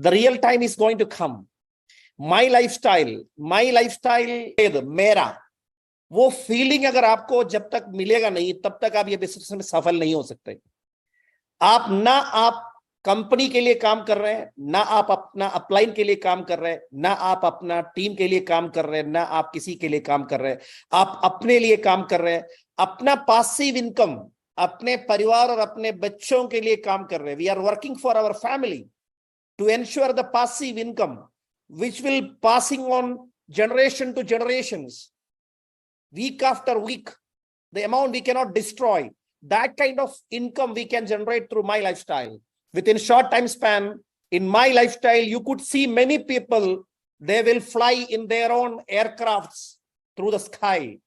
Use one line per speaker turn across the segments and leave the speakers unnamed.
The real time is going to come. My lifestyle मेरा, वो feeling अगर आपको जब तक मिलेगा नहीं, तब तक आप ये बिजनेस में सफल नहीं हो सकते। आप कंपनी के लिए काम कर रहे हैं, ना आप अपना अपलाइन के लिए काम कर रहे हैं, ना आप अपना टीम के लिए काम कर रहे हैं, ना आप किसी के लिए काम कर रहे हैं, आप अपने लिए काम कर रहे हैं। अपना पासिव इनकम, अपने परिवार और अपने बच्चों के लिए काम कर रहे हैं। We are working for our family to ensure the passive income which will passing on generation to generations, week after week, the amount we cannot destroy. That kind of income we can generate through my lifestyle. Within short time span, in my lifestyle, you could see many people, they will fly in their own aircrafts through the sky,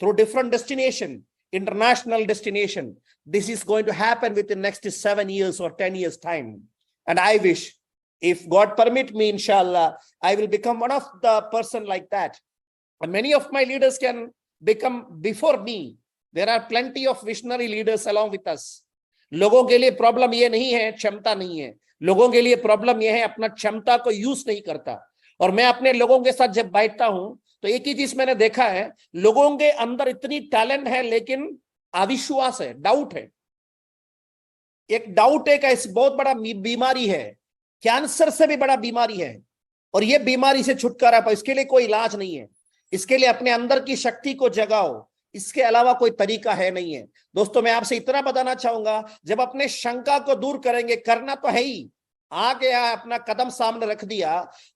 through different destination, international destination. This is going to happen within next 7 years or 10 years time. And I wish, if God permit me, inshallah, I will become one of the person like that. And many of my leaders can become before me. There are plenty of visionary leaders along with us. लोगों के लिए problem ये नहीं है क्षमता नहीं है, लोगों के लिए प्रॉब्लम ये है अपना क्षमता को यूज नहीं करता। और मैं अपने लोगों के साथ जब बैठता हूं तो एक ही चीज मैंने देखा है, लोगों के अंदर इतनी टैलेंट है लेकिन अविश्वास है, डाउट है। एक डाउट एक ऐसी बहुत बड़ा बीमारी है, कैंसर से भी बड़ा बीमारी है। और ये बीमारी से छुटकारा पाओ, इसके लिए कोई इलाज नहीं है। इसके लिए अपने अंदर की शक्ति को जगाओ, इसके अलावा कोई तरीका है नहीं है। दोस्तों मैं आपसे इतना बताना चाहूंगा, जब अपने शंका को दूर करेंगे, करना तो है ही, आ गया अपना कदम सामने रख दिया,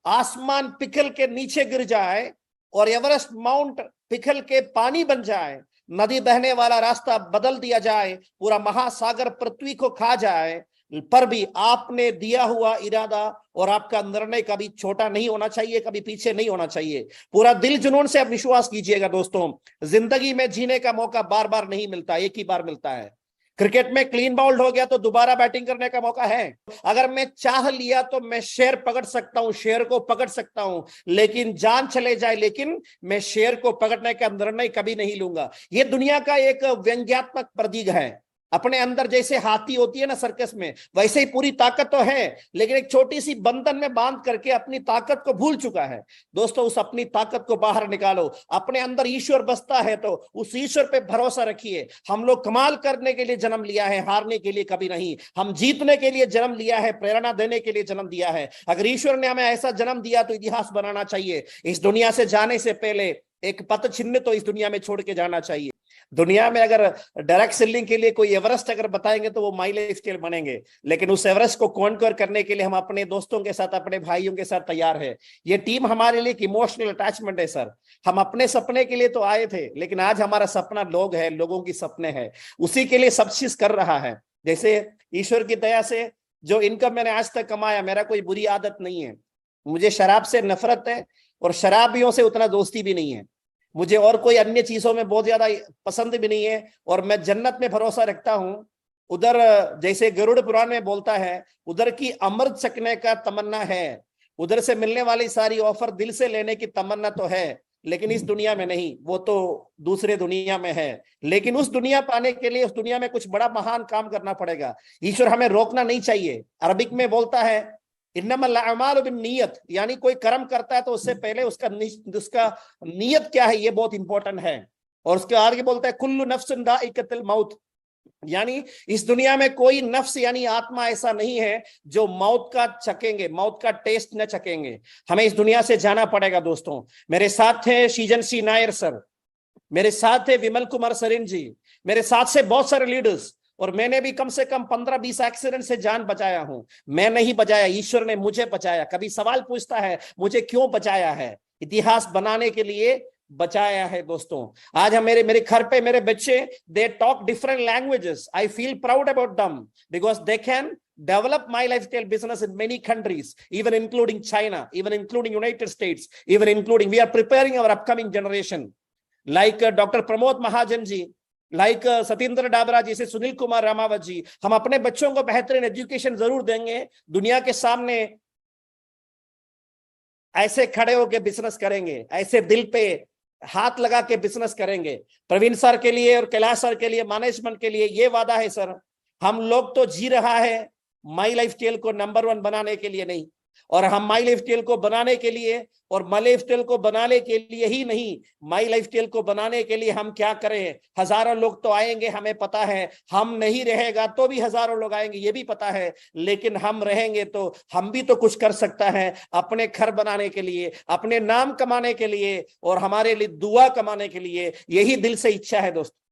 आसमान पिघल के नीचे गिर जाए और एवरेस्ट माउंट पिघल के पानी बन जाए, नदी बहने वाला रास्ता बदल दिया जाए, पूरा महासागर पृथ्वी को खा जाए, पर भी आपने दिया हुआ इरादा और आपका निर्णय कभी छोटा नहीं होना चाहिए, कभी पीछे नहीं होना चाहिए। पूरा दिल जुनून से आप विश्वास कीजिएगा। दोस्तों जिंदगी में जीने का मौका बार बार नहीं मिलता, एक ही बार मिलता है। क्रिकेट में क्लीन बाउल्ड हो गया तो दोबारा बैटिंग करने का मौका है। अगर मैं चाह लिया तो मैं शेर पकड़ सकता हूं, शेर को पकड़ सकता हूं, लेकिन जान चले जाए, लेकिन मैं शेर को पकड़ने का निर्णय कभी नहीं लूंगा। यह दुनिया का एक व्यंग्यात्मक प्रतीक है। अपने अंदर जैसे हाथी होती है ना सर्कस में, वैसे ही पूरी ताकत तो है, लेकिन एक छोटी सी बंधन में बांध करके अपनी ताकत को भूल चुका है। दोस्तों उस अपनी ताकत को बाहर निकालो। अपने अंदर ईश्वर बसता है तो उस ईश्वर पे भरोसा रखिए। हम लोग कमाल करने के लिए जन्म लिया है, हारने के लिए कभी नहीं। हम जीतने के लिए जन्म लिया है, प्रेरणा देने के लिए जन्म दिया है। अगर ईश्वर ने हमें ऐसा जन्म दिया तो इतिहास बनाना चाहिए। इस दुनिया से जाने से पहले एक पद चिन्ह तो इस दुनिया में छोड़ के जाना चाहिए। दुनिया में अगर डायरेक्ट सेलिंग के लिए कोई एवरेस्ट अगर बताएंगे तो वो माइलेज स्केल बनेंगे, लेकिन उस एवरेस्ट को कॉन्कर करने के लिए हम अपने दोस्तों के साथ, अपने भाइयों के साथ तैयार है। ये टीम हमारे लिए एक इमोशनल अटैचमेंट है सर। हम अपने सपने के लिए तो आए थे, लेकिन आज हमारा सपना लोग है, लोगों की सपने हैं, उसी के लिए सब चीज कर रहा है। जैसे ईश्वर की दया से जो इनकम मैंने आज तक कमाया, मेरा कोई बुरी आदत नहीं है। मुझे शराब से नफरत है और शराबियों से उतना दोस्ती भी नहीं है। मुझे और कोई अन्य चीजों में बहुत ज्यादा पसंद भी नहीं है। और मैं जन्नत में भरोसा रखता हूं। उधर जैसे गरुड़ पुराण में बोलता है, उधर की अमृत चखने का तमन्ना है, उधर से मिलने वाली सारी ऑफर दिल से लेने की तमन्ना तो है, लेकिन इस दुनिया में नहीं, वो तो दूसरे दुनिया में है। लेकिन उस दुनिया पाने के लिए उस दुनिया में कुछ बड़ा महान काम करना पड़ेगा। ईश्वर हमें रोकना नहीं चाहिए। अरबिक में बोलता है इन्नमल अमालु बिन्नियत, यानी कोई कर्म करता है तो उससे पहले उसका नियत क्या है, ये बहुत इंपॉर्टेंट है। और उसके आगे बोलता है कुल्लु नफ्सिन दाइकतुल मौत, यानी इस दुनिया में कोई नफ्स यानी आत्मा ऐसा नहीं है जो मौत का चखेंगे, मौत का टेस्ट न चखेंगे। हमें इस दुनिया से जाना पड़ेगा। दोस्तों मेरे साथ है शीजन सी नायर सर, मेरे साथ है विमल कुमार सरिन जी, मेरे साथ से बहुत सारे लीडर्स, और मैंने भी कम से कम 15-20 एक्सीडेंट से जान बचाया हूं। मैं नहीं बचाया, ईश्वर ने मुझे बचाया। कभी सवाल पूछता है मुझे क्यों बचाया है? इतिहास बनाने के लिए बचाया है। दोस्तों आज हम मेरे घर पे मेरे बच्चे, they talk different languages. I feel proud about them because they can develop my lifestyle business in many countries, even including China, even including United States, even including, we are preparing our upcoming generation like Dr. Pramod Mahajan ji, like Satendra Dabra ji से, सुनील कुमार रामावत जी। हम अपने बच्चों को बेहतरीन education जरूर देंगे। दुनिया के सामने ऐसे खड़े होकर बिजनेस करेंगे, ऐसे दिल पे हाथ लगा के बिजनेस करेंगे। प्रवीण सर के लिए और कैलाश सर के लिए, मैनेजमेंट के लिए ये वादा है सर, हम लोग तो जी रहा है माई लाइफ स्टाइल को नंबर 1 बनाने के लिए नहीं, और हम माई लाइफस्टाइल को बनाने के लिए, और माई लाइफस्टाइल को बनाने के लिए ही नहीं, माई लाइफस्टाइल को बनाने के लिए हम क्या करें, हजारों लोग तो आएंगे हमें पता है, हम नहीं रहेगा तो भी हजारों लोग आएंगे ये भी पता है, लेकिन हम रहेंगे तो हम भी तो कुछ कर सकता है अपने घर बनाने के लिए, अपने नाम कमाने के लिए, और हमारे लिए दुआ कमाने के लिए। यही दिल से इच्छा है दोस्तों।